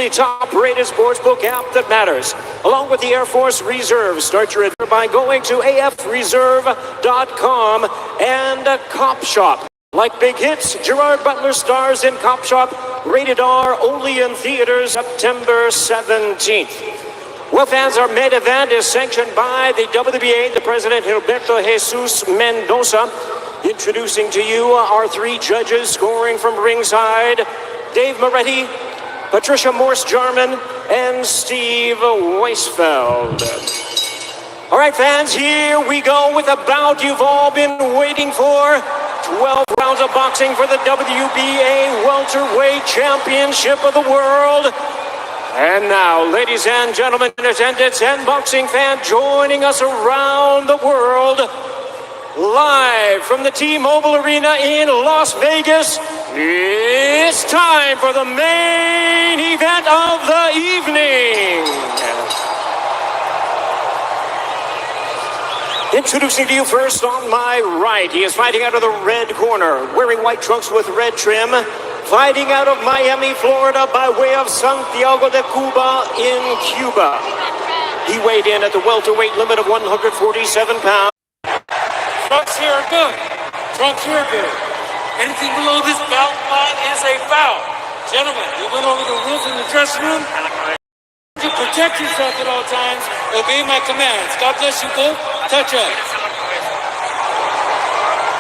only top-rated sportsbook app that matters. Along with the Air Force Reserve, start your adventure by going to afreserve.com and Cop Shop. Like big hits, Gerard Butler stars in Cop Shop, rated R, only in theaters September 17th. Well, fans, our main event is sanctioned by the WBA, the President Gilberto Jesus Mendoza. Introducing to you our three judges scoring from ringside, Dave Moretti, Patricia Morse-Jarman, and Steve Weisfeld. All right, fans, here we go with a bout you've all been waiting for. 12 rounds of boxing for the WBA Welterweight Championship of the World. And now, ladies and gentlemen in attendance and boxing fans joining us around the world, live from the T-Mobile Arena in Las Vegas, it's time for the main event of the evening. Introducing to you first on my right, he is fighting out of the red corner, wearing white trunks with red trim, fighting out of Miami, Florida, by way of Santiago de Cuba in Cuba. He weighed in at the welterweight limit of 147 pounds. Trunks here are good. Trunks here are good. Anything below this belt line is a foul. Gentlemen, we went over the rules in the dressing room. To protect yourself at all times, obey my commands. God bless you both. Touch up.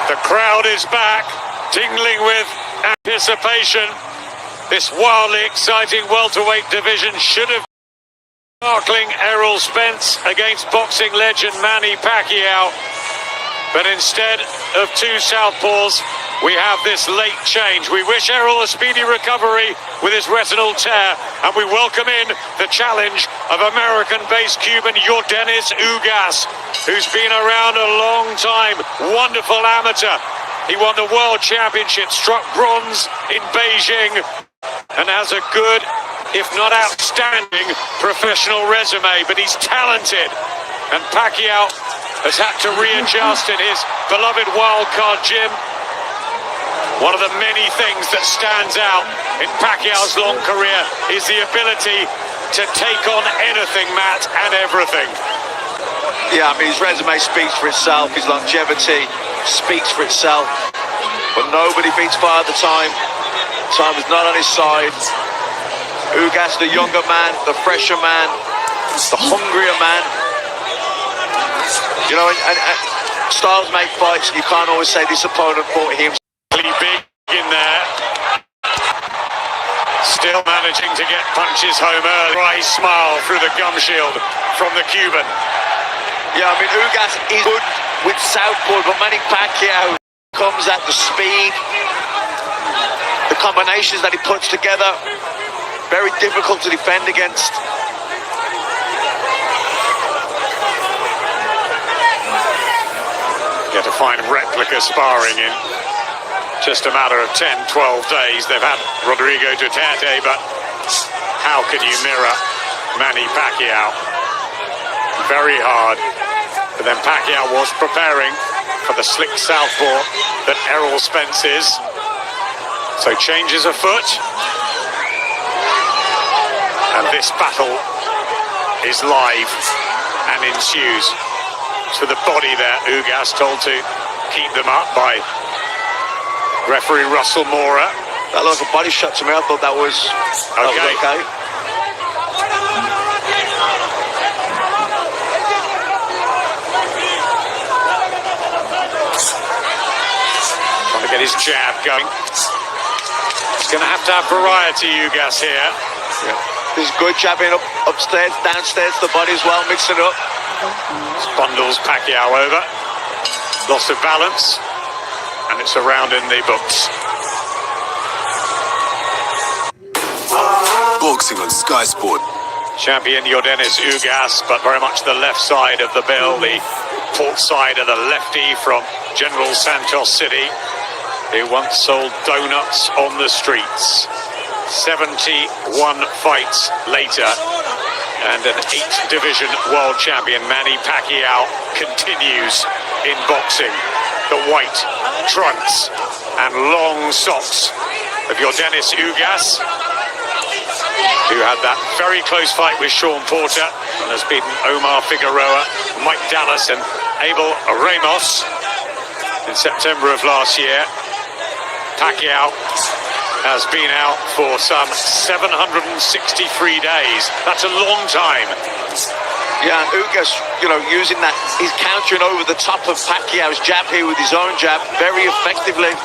The crowd is back, tingling with anticipation. This wildly exciting welterweight division should have been sparkling Errol Spence against boxing legend Manny Paquiao. But instead of two southpaws, we have this late change. We wish Errol a speedy recovery with his retinal tear, and we welcome in the challenge of American-based Cuban Yordenis Ugas, who's been around a long time. Wonderful amateur. He won the World Championship, struck bronze in Beijing, and has a good, if not outstanding, professional resume. But he's talented, and Paquiao has had to readjust in his beloved wildcard gym. One of the many things that stands out in Pacquiao's long career is the ability to take on anything, Matt, and everything. Yeah, I mean, his resume speaks for itself, his longevity speaks for itself, but nobody beats Father Time. Time is not on his side. Ugas, the younger man, the fresher man, the hungrier man. You know, and styles make fights. You can't always say this opponent fought him. Big in there. Still managing to get punches home early. Dry smile through the gum shield from the Cuban. Yeah, I mean, Ugas is good with southpaw, but Manny Paquiao comes at the speed, the combinations that he puts together, very difficult to defend against. Get to find replica sparring in just a matter of 10, 12 days. They've had Rodrigo Duterte, but how can you mirror Manny Paquiao? Very hard. But then Paquiao was preparing for the slick southpaw that Errol Spence is. So changes afoot. And this battle is live and ensues. To the body there, Ugas told to keep them up by referee Russell Mora. That looked like a body shot to me. I thought that was okay. Trying to get his jab going. He's going to have variety, Ugas here. Yeah. This is good jabbing upstairs, downstairs, the body as well, mixing it up. Bundles Paquiao over. Loss of balance. And it's around in the books. Boxing on Sky Sport. Champion Yordenis Ugas, but very much the left side of the bill, the port side of the lefty from General Santos City, who once sold donuts on the streets. 71 fights later, and an 8th division world champion, Manny Paquiao, continues in boxing. The white trunks and long socks of Yordenis Ugas who had that very close fight with Sean Porter and has beaten Omar Figueroa, Mike Dallas and Abel Ramos in September of last year. Paquiao has been out for some 763 days. That's a long time. Yeah, and Ugas, you know, using that, he's countering over the top of Paquiao's jab here with his own jab very effectively.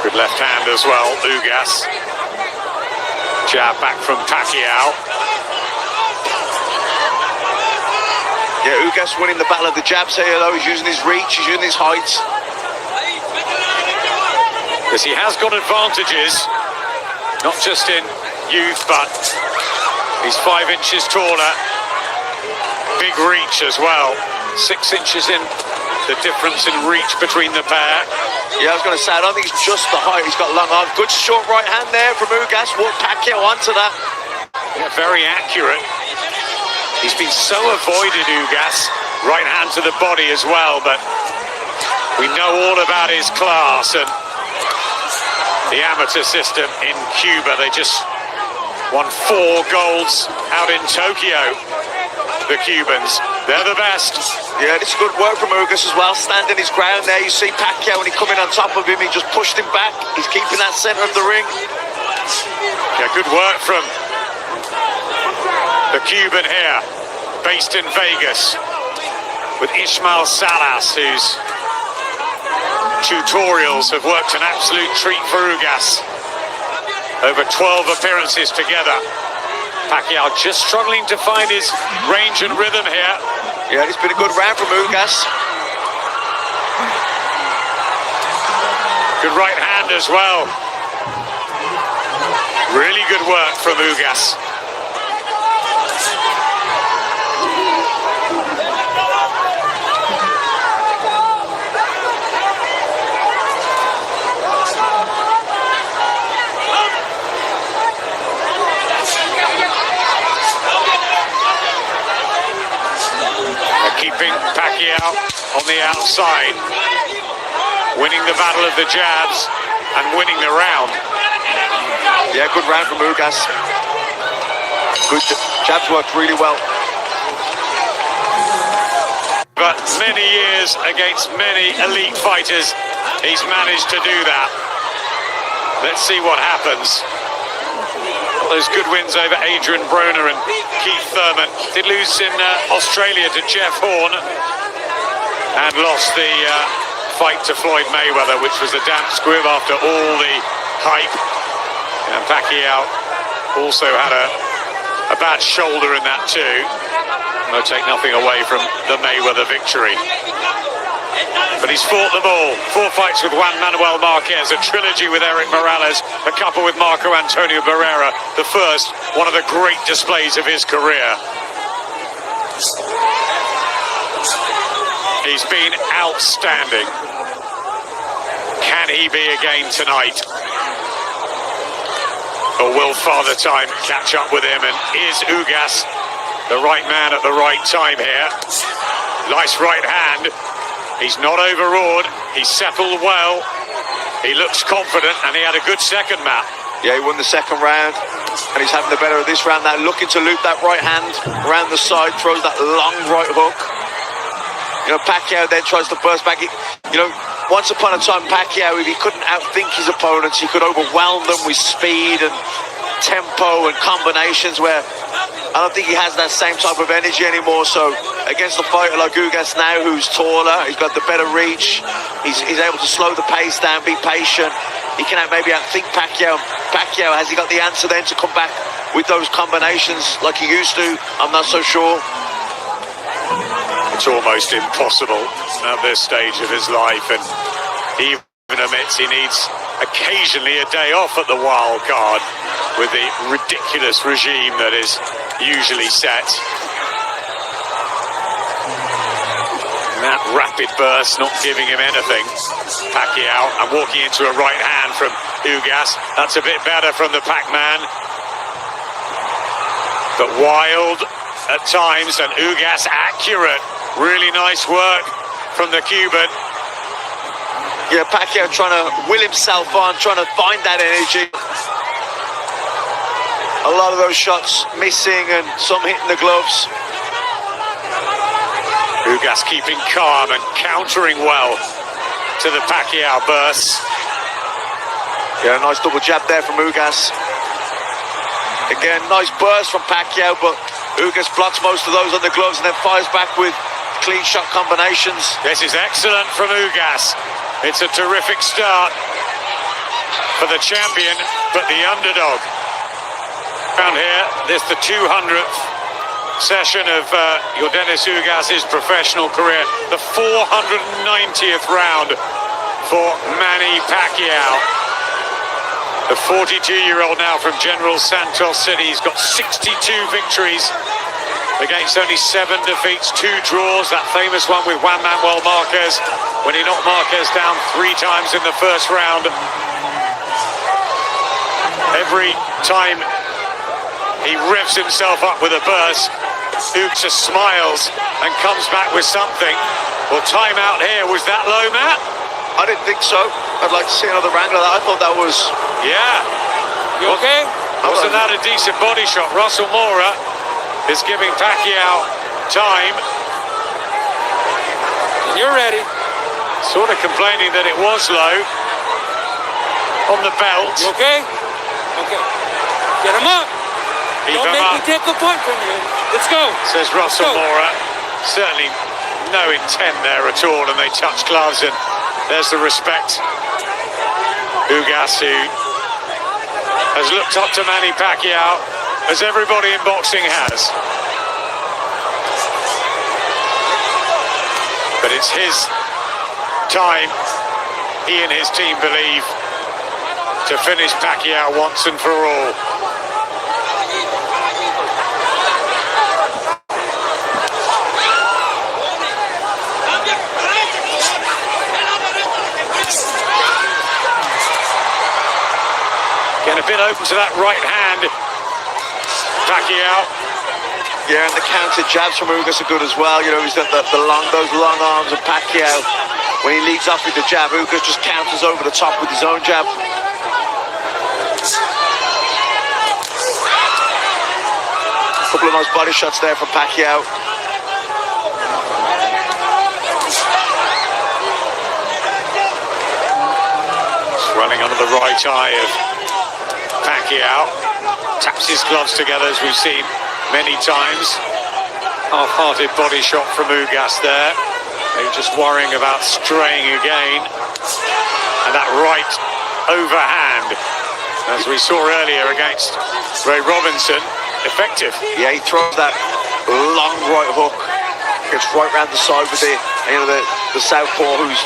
Good left hand as well, Ugas. Jab back from Paquiao. Yeah, Ugas winning the battle of the jabs here though. He's using his reach, he's using his height. Because he has got advantages, not just in youth, but he's 5 inches taller. Big reach as well. 6 inches in the difference in reach between the pair. Yeah, I was going to say, I don't think it's just the height. He's got long arms. Good short right hand there from Ugas. Walked Paquiao onto that. Yeah, very accurate. He's been so avoided, Ugas. Right hand to the body as well, but we know all about his class and the amateur system in Cuba. They just won 4 golds out in Tokyo. The Cubans, they're the best. Yeah, this is good work from Ugas as well, standing his ground there. You see Paquiao when he come in on top of him, he just pushed him back. He's keeping that center of the ring. Yeah, good work from the Cuban here, based in Vegas, with Ismael Salas, whose tutorials have worked an absolute treat for Ugas. Over 12 appearances together. Paquiao just struggling to find his range and rhythm here. Yeah, it's been a good round from Ugas. Good right hand as well. Really good work from Ugas. Keeping Paquiao on the outside, winning the battle of the jabs and winning the round. Yeah, good round from Ugas. Good jabs worked really well. But many years against many elite fighters, he's managed to do that. Let's see what happens. Those good wins over Adrian Broner and Keith Thurman. Did lose in Australia to Jeff Horn and lost the fight to Floyd Mayweather, which was a damp squib after all the hype. And Paquiao also had a bad shoulder in that too. No, take nothing away from the Mayweather victory. But he's fought them all. 4 fights with Juan Manuel Marquez, a trilogy with Eric Morales, a couple with Marco Antonio Barrera, the first, one of the great displays of his career. He's been outstanding. Can he be again tonight? Or will Father Time catch up with him? And is Ugas the right man at the right time here? Nice right hand. He's not overawed, he's settled well, he looks confident, and he had a good second, Matt. Yeah, he won the second round, and he's having the better of this round now, looking to loop that right hand around the side, throws that long right hook. You know, Paquiao then tries to burst back. You know, once upon a time, Paquiao, if he couldn't outthink his opponents, he could overwhelm them with speed and tempo and combinations, where I don't think he has that same type of energy anymore. So against a fighter like Ugas now, who's taller, he's got the better reach, he's able to slow the pace down, be patient. He can maybe outthink Paquiao. Paquiao, has he got the answer then to come back with those combinations like he used to? I'm not so sure. It's almost impossible at this stage of his life, and he even admits he needs occasionally a day off at the wild card with the ridiculous regime that is usually set. And that rapid burst not giving him anything. Paquiao, and walking into a right hand from Ugas. That's a bit better from the Pac-Man. But wild at times, and Ugas accurate. Really nice work from the Cuban. Yeah, Paquiao trying to will himself on, trying to find that energy. A lot of those shots missing and some hitting the gloves. Ugas keeping calm and countering well to the Paquiao bursts. Yeah, a nice double jab there from Ugas. Again, nice burst from Paquiao, but Ugas blocks most of those on the gloves and then fires back with clean shot combinations. This is excellent from Ugas. It's a terrific start for the champion, but the underdog. Around here, this the 200th session of Yordenis Ugas' professional career, the 490th round for Manny Paquiao. The 42-year-old now from General Santos City. He's got 62 victories against only 7 defeats, 2 draws. That famous one with Juan Manuel Marquez when he knocked Marquez down 3 times in the first round. Every time he revs himself up with a burst, Ugas just smiles and comes back with something. Well, time out here. Was that low, Matt? I didn't think so. I'd like to see another round of that. I thought that was... Yeah. You okay? Wasn't that a decent body shot? Russell Mora is giving Paquiao time. You're ready. Sort of complaining that it was low on the belt. You okay? Okay. Get him up. Keep Don't him make up, me take a point from you. Let's go. says Russell Let's go. Mora. Certainly no intent there at all, and they touch gloves, and there's the respect. Ugas, who has looked up to Manny Paquiao, as everybody in boxing has. But it's his time, he and his team believe, to finish Paquiao once and for all. Getting a bit open to that right hand, Paquiao. Yeah, and the counter jabs from Ugas are good as well. You know, he's got those long arms of Paquiao. When he leads off with the jab, Ugas just counters over the top with his own jab. A couple of nice body shots there from Paquiao. Running under the right eye of Paquiao. Taps his gloves together, as we've seen many times. Half-hearted body shot from Ugas there. Maybe just worrying about straying again. And that right overhand, as we saw earlier against Ray Robinson, effective. Yeah, he throws that long right hook, gets right round the side with it. You know, the southpaw, who's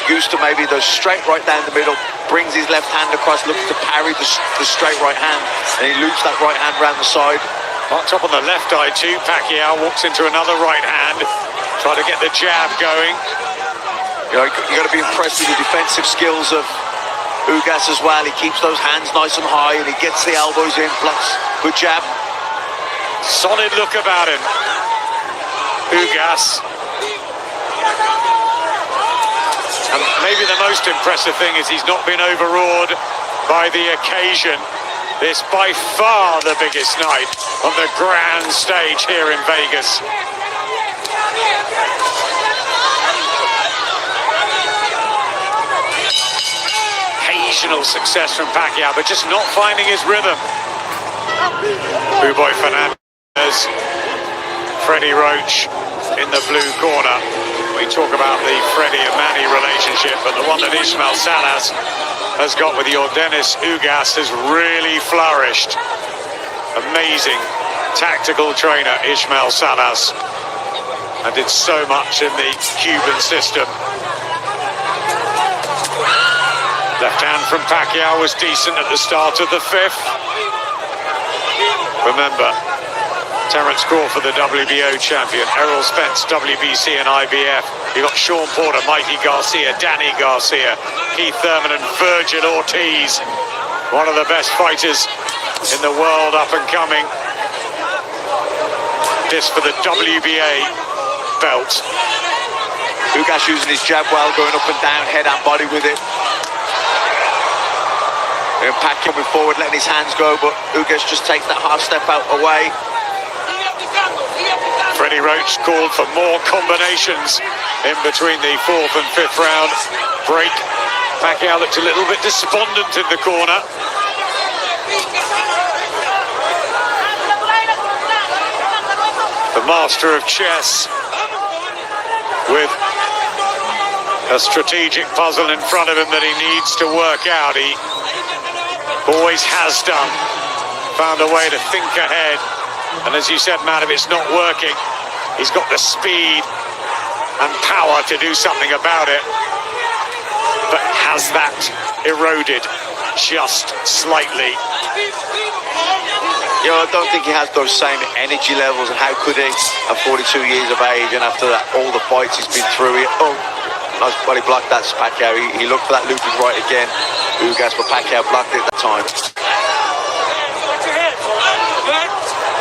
used to maybe the straight right down the middle, brings his left hand across, looks to parry the straight right hand, and he loops that right hand round the side. Marked up on the left eye too. Paquiao walks into another right hand, try to get the jab going. You know, you got to be impressed with the defensive skills of Ugas as well. He keeps those hands nice and high, and he gets the elbows in, blocks, good jab. Solid look about him, Ugas. And maybe the most impressive thing is he's not been overawed by the occasion. This by far the biggest night on the grand stage here in Vegas. Occasional success from Paquiao, but just not finding his rhythm. Boy Fernandez, Freddie Roach in the blue corner. We talk about the Freddie and Manny relationship, but the one that Ismael Salas has got with Yordenis Ugas has really flourished. Amazing tactical trainer, Ismael Salas, and did so much in the Cuban system. Left hand from Paquiao was decent at the start of the 5th. Remember, Terence Crawford, the WBO champion, Errol Spence, WBC and IBF. You got Sean Porter, Mikey Garcia, Danny Garcia, Keith Thurman and Virgil Ortiz. One of the best fighters in the world up and coming. This for the WBA belt. Ugas using his jab well, going up and down, head and body with it. And Paquiao coming forward, letting his hands go, but Ugas just takes that half step out away. Freddie Roach called for more combinations in between the 4th and 5th round break. Paquiao looked a little bit despondent in the corner. The master of chess with a strategic puzzle in front of him that he needs to work out. He always has done. Found a way to think ahead. And as you said, Matt, if it's not working, he's got the speed and power to do something about it. But has that eroded just slightly? You know, I don't think he has those same energy levels, and how could he at 42 years of age and after that, all the fights he's been through? Nice body blocked that Paquiao. He looked for that looping right again. Ugas, but Paquiao blocked it at the time. Watch your head, man.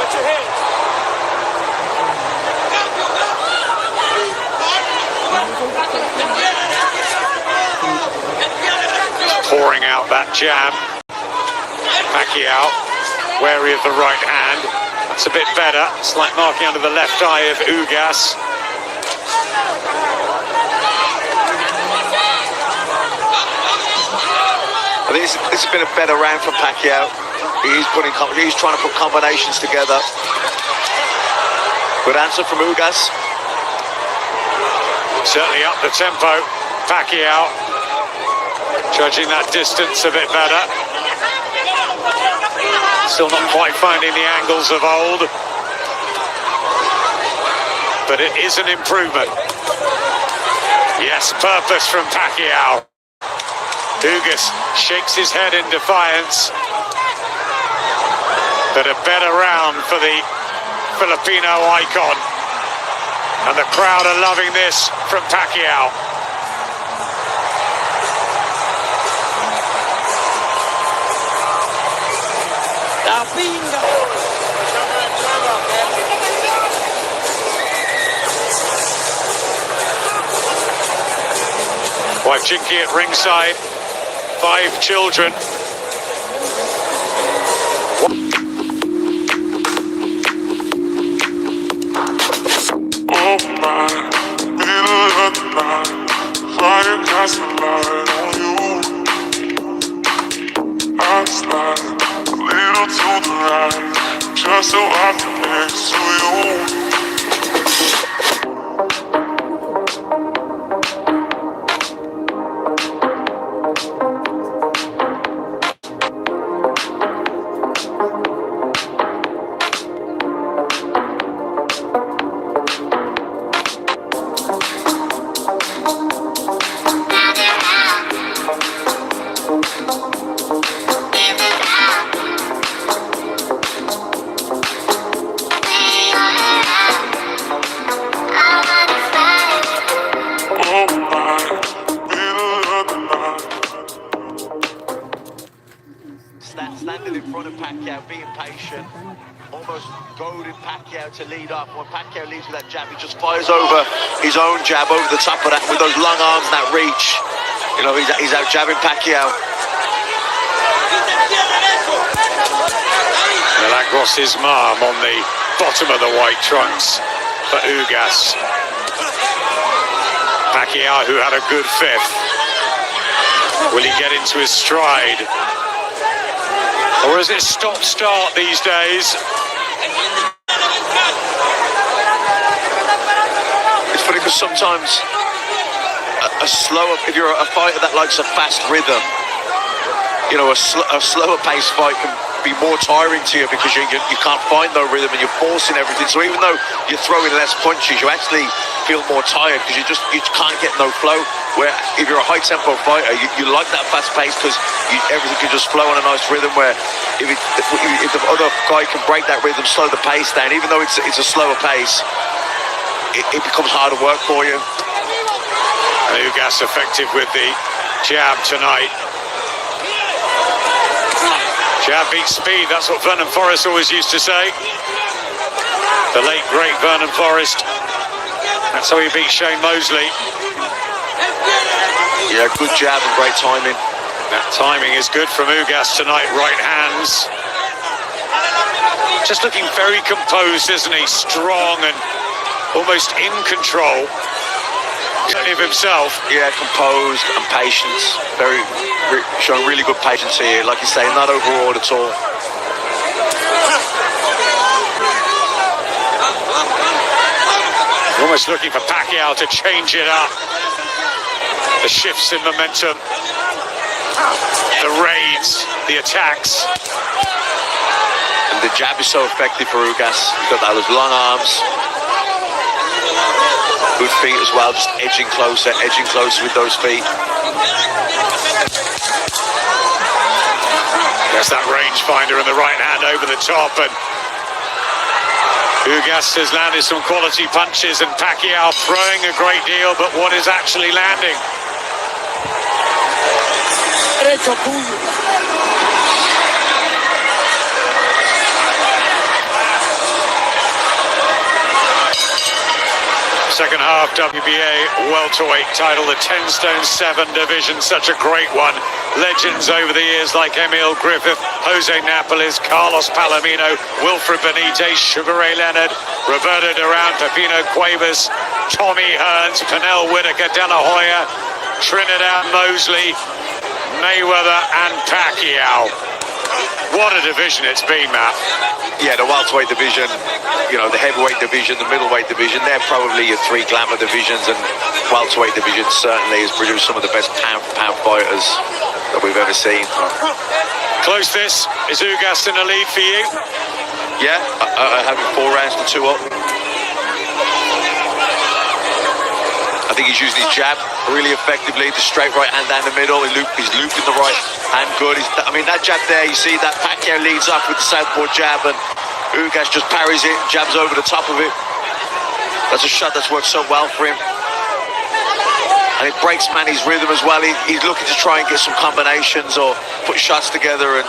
Watch your head. Pouring out that jab. Paquiao, wary of the right hand. That's a bit better. Slight marking under the left eye of Ugas. I think this has been a better round for Paquiao. He's trying to put combinations together. Good answer from Ugas. Certainly up the tempo. Paquiao judging that distance a bit better. Still not quite finding the angles of old, but it is an improvement. Yes, purpose from Paquiao. Ugas shakes his head in defiance. But a better round for the Filipino icon. And the crowd are loving this from Paquiao. Wife Chinky at ringside, 5 children. Oh my, middle of the night, fire casts a light on you. I slide a little to the right, just so I can next to you. Standing in front of Paquiao, being patient, almost goaded Paquiao to lead up. When Paquiao leads with that jab, he just fires over his own jab over the top of that with those long arms and that reach. You know, he's out jabbing Paquiao. Milagros' mom on the bottom of the white trunks for Ugas. Paquiao, who had a good 5th. Will he get into his stride? Or is it stop-start these days? It's funny because sometimes if you're a fighter that likes a fast rhythm, you know, a slower paced fight can be more tiring to you because you can't find no rhythm and you're forcing everything. So even though you're throwing less punches, you actually feel more tired because you can't get no flow. Where if you're a high tempo fighter, you like that fast pace because everything can just flow on a nice rhythm. Where if the other guy can break that rhythm, slow the pace down, even though it's a slower pace, it becomes harder work for you. Ugas effective with the jab tonight. Jab beats speed, that's what Vernon Forrest always used to say. The late, great Vernon Forrest. That's how he beat Shane Mosley. Yeah, good jab and great timing. That timing is good from Ugas tonight, right hands. Just looking very composed, isn't he? Strong and almost in control of himself. Yeah, composed and patience. Showing really good patience here. Like you say, not overawed at all. Almost looking for Paquiao to change it up. The shifts in momentum, the raids, the attacks. And the jab is so effective for Ugas. He's got those long arms. Good feet as well, just edging closer with those feet. There's that rangefinder in the right hand over the top, and Ugas has landed some quality punches, and Paquiao throwing a great deal, but what is actually landing? Second half WBA welterweight title, the 10 stone 7 division, such a great one. Legends over the years like Emil Griffith, Jose Napoles, Carlos Palomino, Wilfred Benitez, Sugar Ray Leonard, Roberto Duran, Pepino Cuevas, Tommy Hearns, Pernell Whitaker, De La Hoya, Trinidad Mosley, Mayweather and Paquiao. What a division it's been, Matt. Yeah, the welterweight division, you know, the heavyweight division, the middleweight division, they're probably your three glamour divisions, and welterweight division certainly has produced some of the best pound-for-pound fighters that we've ever seen. Close this. Is Ugas in the lead for you? Yeah, having 4 rounds to 2 up. I think he's using his jab really effectively, the straight right hand down the middle. He's looping the right hand good. I mean, that jab there, you see that Paquiao leads up with the southpaw jab, and Ugas just parries it, jabs over the top of it. That's a shot that's worked so well for him. And it breaks Manny's rhythm as well. He's looking to try and get some combinations or put shots together, and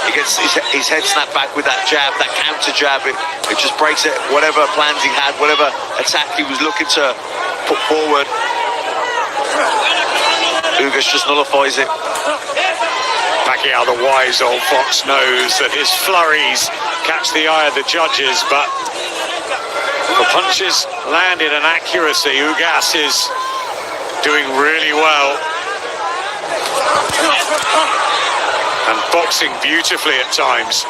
he gets his head snapped back with that jab, that counter jab. It just breaks it, whatever plans he had, whatever attack he was looking to put forward. Ugas just nullifies it. Paquiao, the wise old fox, knows that his flurries catch the eye of the judges, but for punches landed and accuracy, Ugas is doing really well. And boxing beautifully at times.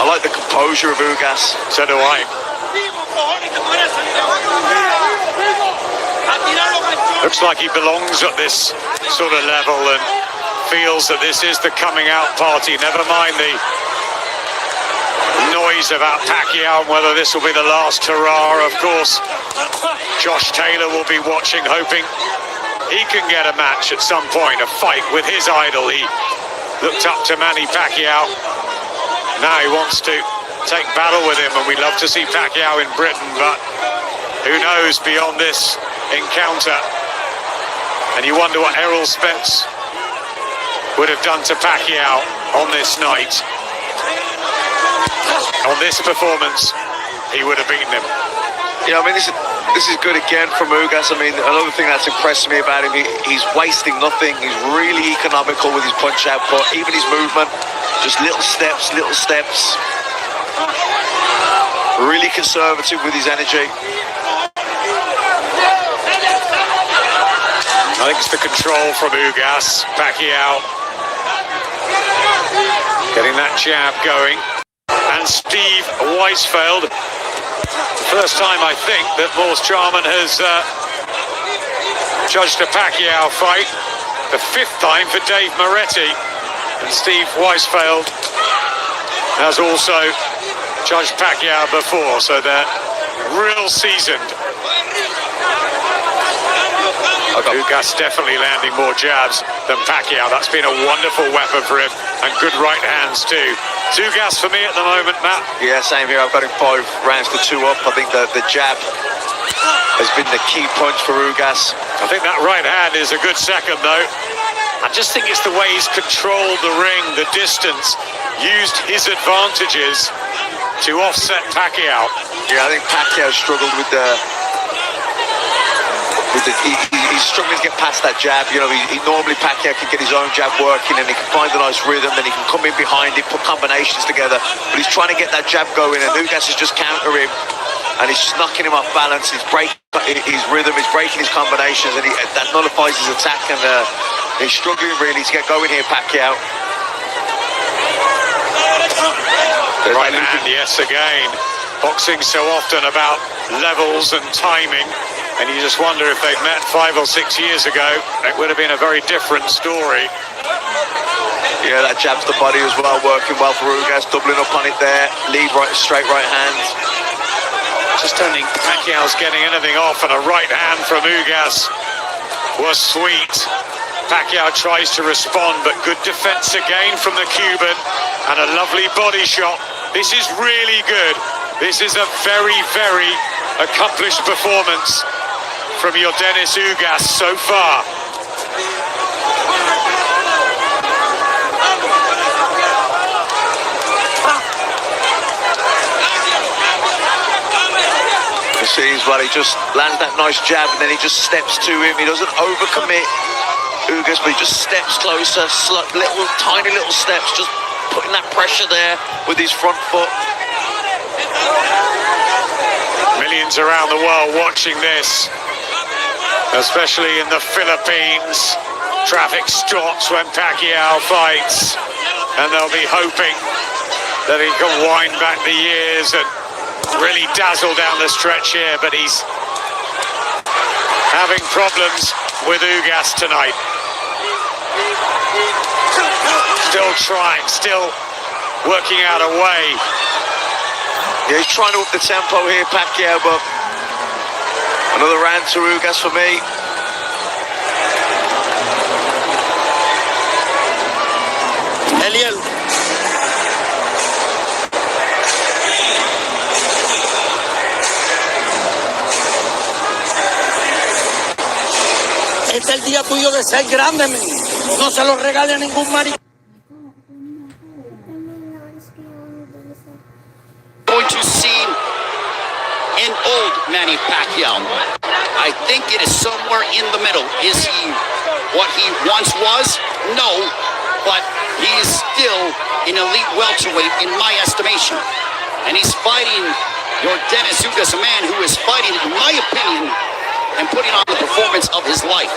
I like the composure of Ugas. So do I. Looks like he belongs at this sort of level and feels that this is the coming out party. Never mind the noise about Paquiao and whether this will be the last hurrah. Of course, Josh Taylor will be watching, hoping he can get a match at some point, a fight with his idol. He looked up to Manny Paquiao. Now he wants to take battle with him, and we love to see Paquiao in Britain, but who knows beyond this encounter. And you wonder what Errol Spence would have done to Paquiao on this night. On this performance, he would have beaten him. Yeah, I mean, this is good again from Ugas. I mean, another thing that's impressed me about him, he's wasting nothing. He's really economical with his punch output, even his movement. Just little steps. Really conservative with his energy. I think it's the control from Ugas. Paquiao getting that jab going. And Steve Weisfeld. First time, I think, that Morse Charman has judged a Paquiao fight. The 5th time for Dave Moretti. And Steve Weisfeld has also judged Paquiao before, so they're real seasoned. Ugas definitely landing more jabs than Paquiao. That's been a wonderful weapon for him, and good right hands too. Ugas for me at the moment, Matt. Yeah, same here. I've got him 5 rounds to 2 up. I think the jab has been the key punch for Ugas. I think that right hand is a good second, though. I just think it's the way he's controlled the ring, the distance, used his advantages to offset Paquiao. Yeah, I think Paquiao struggled with he's struggling to get past that jab. You know, he normally Paquiao can get his own jab working and he can find a nice rhythm, then he can come in behind it, put combinations together. But he's trying to get that jab going, and Ugas is just countering him, and he's just knocking him off balance. He's breaking his rhythm, he's breaking his combinations, and that nullifies his attack. And he's struggling really to get going here, Paquiao. Right hand, yes, again. Boxing so often about levels and timing, and you just wonder if they'd met 5 or 6 years ago, it would have been a very different story. Yeah, that jab to the body as well, working well for Ugas, doubling up on it there, lead right, straight right hand. Just don't think Pacquiao's getting anything off, and a right hand from Ugas was sweet. Paquiao tries to respond, but good defense again from the Cuban, and a lovely body shot. This is really good. This is a very, very accomplished performance from your Dennis Ugas so far. You see as well, he just lands that nice jab and then he just steps to him. He doesn't overcommit, Ugas, but he just steps closer, tiny little steps, just putting that pressure there with his front foot. Millions around the world watching this, especially in the Philippines. Traffic stops when Paquiao fights, and they'll be hoping that he can wind back the years and really dazzle down the stretch here, but he's having problems with Ugas tonight. Still trying, still working out a way. Yeah, he's trying to up the tempo here, Paquiao, but another round to Ugas for me. Eliel. Este es el día tuyo de ser grande, men. No se lo regale a ningún maricón. Going to see an old Manny Paquiao. I think it is somewhere in the middle. Is he what he once was? No, but he is still an elite welterweight in my estimation. And he's fighting your Dennis Ugas, a man who is fighting, in my opinion, and putting on the performance of his life.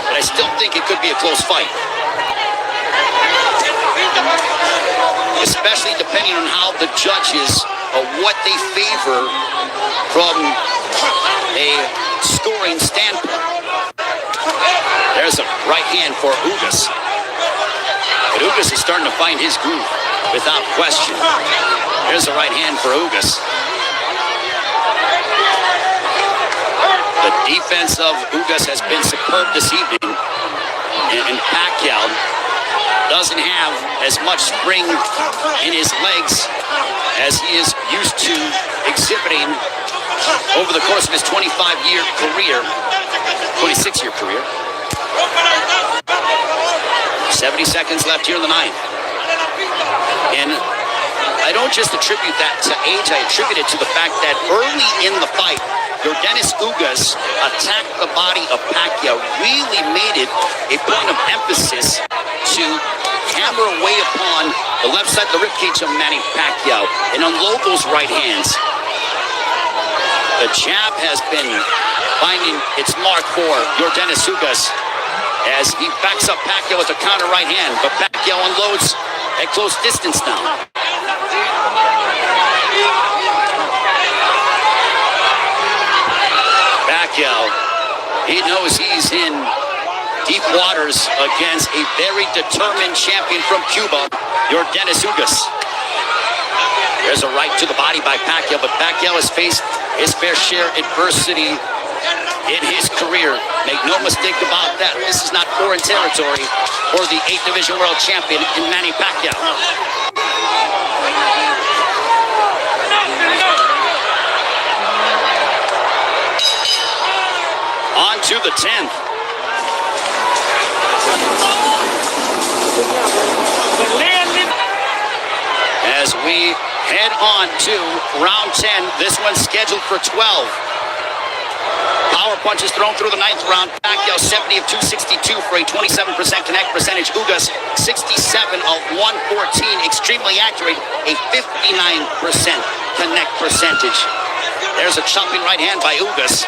But I still think it could be a close fight. Especially depending on how the judges, what they favor from a scoring standpoint. There's a right hand for Ugas. But Ugas is starting to find his groove, without question. There's a right hand for Ugas. The defense of Ugas has been superb this evening. And Paquiao doesn't have as much spring in his legs as he is used to exhibiting over the course of his 25-year career, 26-year career. 70 seconds left here in the ninth. And I don't just attribute that to age, I attribute it to the fact that early in the fight, your Dennis Ugas attacked the body of Paquiao, really made it a point of emphasis to hammer away upon the left side of the ribcage of Manny Paquiao and unload those right hands. The jab has been finding its mark for your Dennis Ugas as he backs up Paquiao with a counter right hand, but Paquiao unloads at close distance now. Paquiao, he knows he's in deep waters against a very determined champion from Cuba, your Dennis Ugas. There's a right to the body by Paquiao, but Paquiao has faced his fair share adversity in his career. Make no mistake about that. This is not foreign territory for the 8th Division World Champion in Manny Paquiao. On to the 10th. As we head on to round 10, this one's scheduled for 12. Power punches thrown through the ninth round. Paquiao 70 of 262 for a 27% connect percentage. Ugas 67 of 114. Extremely accurate, a 59% connect percentage. There's a chopping right hand by Ugas.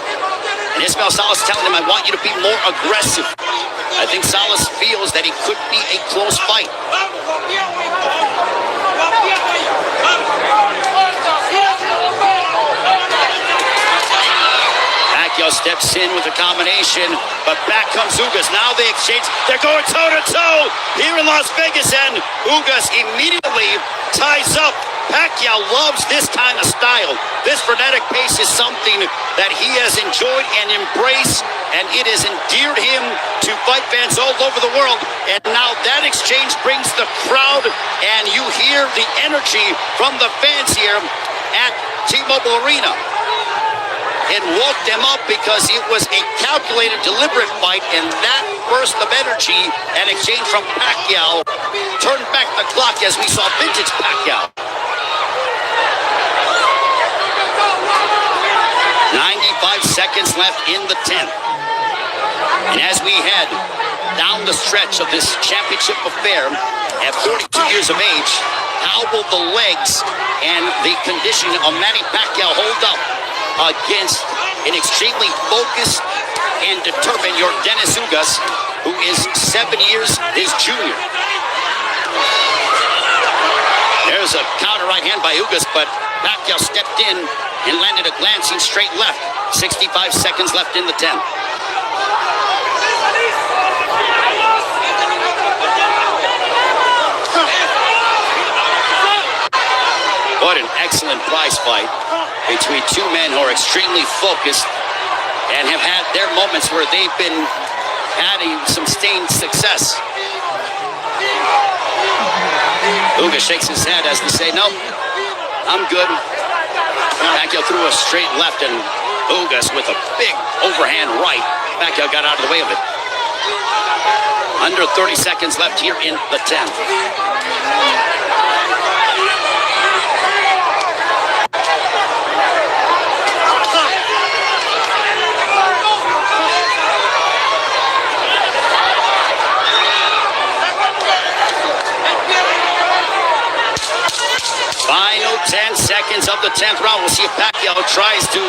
And Ismael Salas telling him, I want you to be more aggressive. I think Salas feels that it could be a close fight. Paquiao steps in with a combination, but back comes Ugas. Now they exchange. They're going toe-to-toe here in Las Vegas, and Ugas immediately ties up. Paquiao loves this kind of style. This frenetic pace is something that he has enjoyed and embraced, and it has endeared him to fight fans all over the world. And now that exchange brings the crowd, and you hear the energy from the fans here at T-Mobile Arena. It woke them up because it was a calculated, deliberate fight, and that burst of energy and exchange from Paquiao turned back the clock as we saw vintage Paquiao. 95 seconds left in the 10th. And as we head down the stretch of this championship affair at 42 years of age, how will the legs and the condition of Manny Paquiao hold up against an extremely focused and determined Dennis Ugas, who is 7 years his junior? There's a counter right hand by Ugas, but Paquiao stepped in and landed a glancing straight left. 65 seconds left in the 10th. What an excellent prize fight between two men who are extremely focused and have had their moments where they've been having some sustained success. Ugas shakes his head as to say, no, I'm good. Paquiao threw a straight left, and Ugas with a big overhand right. Paquiao got out of the way of it. Under 30 seconds left here in the 10th. Final 10 seconds of the 10th round. We'll see if Paquiao tries to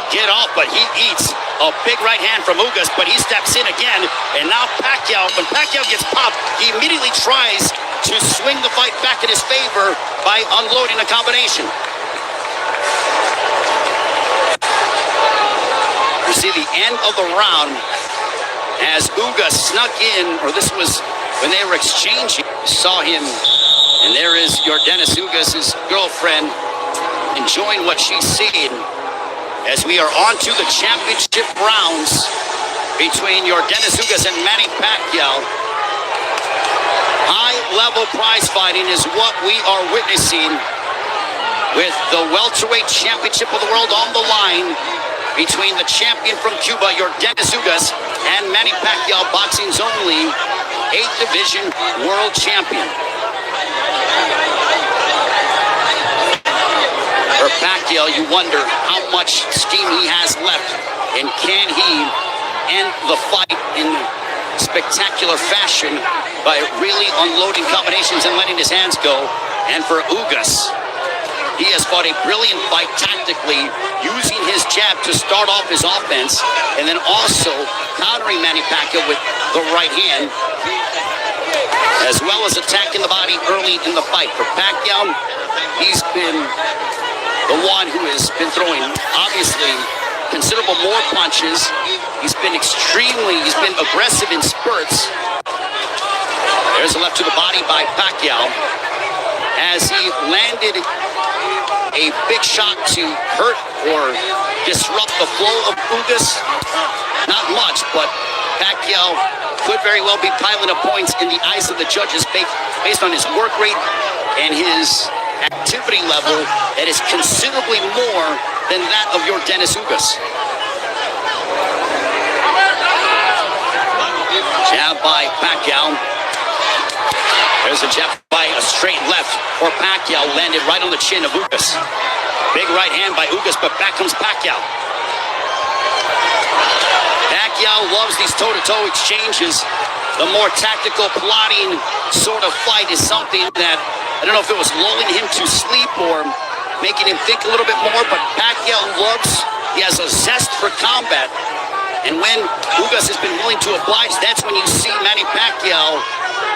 get off, but he eats a big right hand from Ugas, but he steps in again. And now Paquiao, when Paquiao gets popped, he immediately tries to swing the fight back in his favor by unloading a combination. You see the end of the round as Ugas snuck in, or this was when they were exchanging. Saw him. And there is Dennis Ugas' girlfriend enjoying what she's seen as we are on to the championship rounds between Dennis Ugas and Manny Paquiao. High-level prize fighting is what we are witnessing with the welterweight championship of the world on the line between the champion from Cuba, Dennis Ugas, and Manny Paquiao, boxing's only 8th division world champion. For Paquiao, you wonder how much steam he has left, and can he end the fight in spectacular fashion by really unloading combinations and letting his hands go. And for Ugas, he has fought a brilliant fight tactically, using his jab to start off his offense, and then also countering Manny Paquiao with the right hand, as well as attacking the body early in the fight. For Paquiao, he's been the one who has been throwing, obviously, considerable more punches. He's been aggressive in spurts. There's a left to the body by Paquiao as he landed a big shot to hurt or disrupt the flow of Ugas. Not much, but Paquiao could very well be piling up points in the eyes of the judges based on his work rate and his activity level that is considerably more than that of Dennis Ugas. Jab by Paquiao. There's a jab by a straight left for Paquiao, landed right on the chin of Ugas. Big right hand by Ugas, but back comes Paquiao. Paquiao loves these toe-to-toe exchanges. The more tactical, plotting sort of fight is something that, I don't know if it was lulling him to sleep or making him think a little bit more, but Paquiao he has a zest for combat. And when Ugas has been willing to oblige, that's when you see Manny Paquiao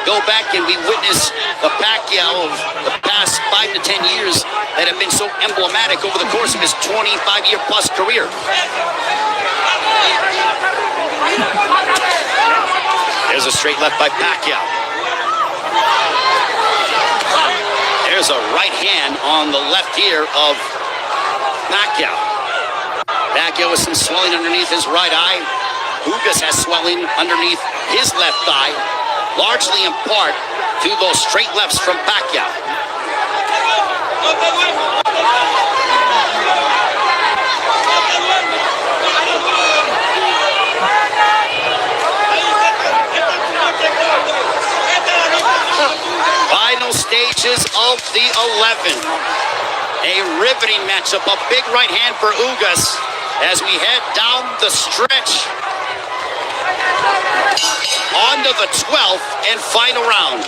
go back, and we witness the Paquiao of the past 5 to 10 years that have been so emblematic over the course of his 25-year-plus career. There's a straight left by Paquiao. There's a right hand on the left ear of Paquiao. Paquiao with some swelling underneath his right eye. Ugas has swelling underneath his left eye, largely in part to those straight lefts from Paquiao. Final stages of the 11. A riveting matchup, a big right hand for Ugas as we head down the stretch onto the 12th and final round.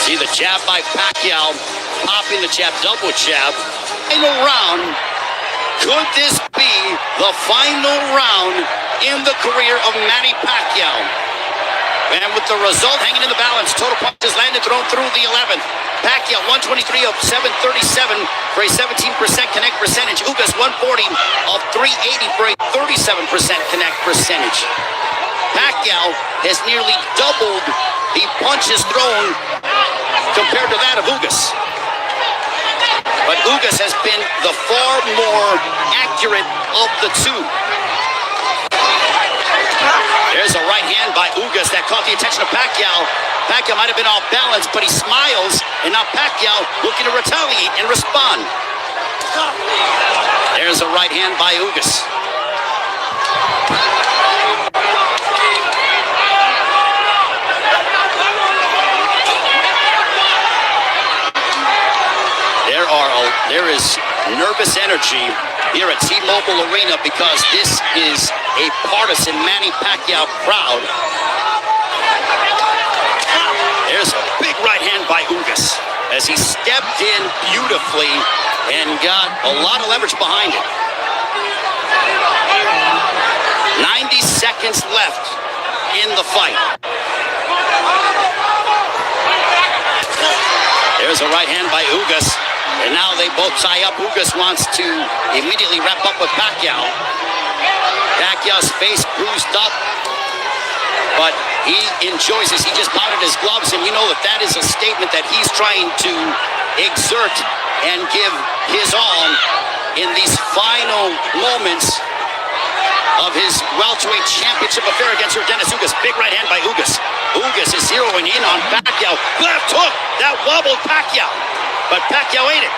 See the jab by Paquiao, popping the jab, double jab. Final round. Could this be the final round in the career of Manny Paquiao? And with the result hanging in the balance, total punches landed, thrown through the 11th. Paquiao 123 of 737 for a 17% connect percentage. Ugas 140 of 380 for a 37% connect percentage. Paquiao has nearly doubled the punches thrown compared to that of Ugas. But Ugas has been the far more accurate of the two. There's a right hand by Ugas that caught the attention of Paquiao. Paquiao might have been off balance, but he smiles, and now Paquiao looking to retaliate and respond. There's a right hand by Ugas. There is nervous energy here at T-Mobile Arena because this is a partisan Manny Paquiao crowd. There's a big right hand by Ugas as he stepped in beautifully and got a lot of leverage behind it. 90 seconds left in the fight. There's a right hand by Ugas. And now they both tie up. Ugas wants to immediately wrap up with Paquiao. Pacquiao's face bruised up, but he enjoys this. He just mounted his gloves, and you know that is a statement that he's trying to exert and give his all in these final moments of his welterweight championship affair against Dennis Ugas. Big right hand by Ugas. Ugas is zeroing in on Paquiao. Left hook, that wobbled Paquiao. But Paquiao ate it.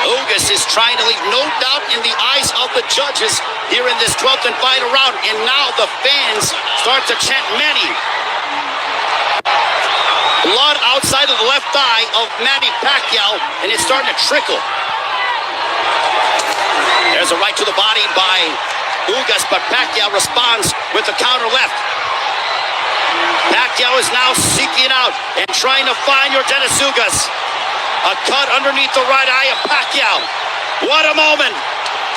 Ugas is trying to leave no doubt in the eyes of the judges here in this 12th and final round. And now the fans start to chant Manny. Blood outside of the left thigh of Manny Paquiao, and it's starting to trickle. There's a right to the body by Ugas, but Paquiao responds with the counter left. Paquiao is now seeking out and trying to find Dennis Ugas. A cut underneath the right eye of Paquiao. What a moment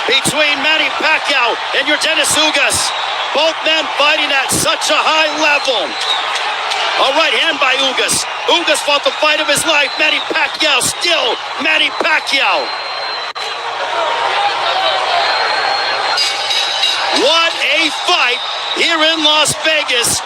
between Manny Paquiao and Dennis Ugas. Both men fighting at such a high level. A right hand by Ugas. Ugas fought the fight of his life. Manny Paquiao still Manny Paquiao. What a fight here in Las Vegas.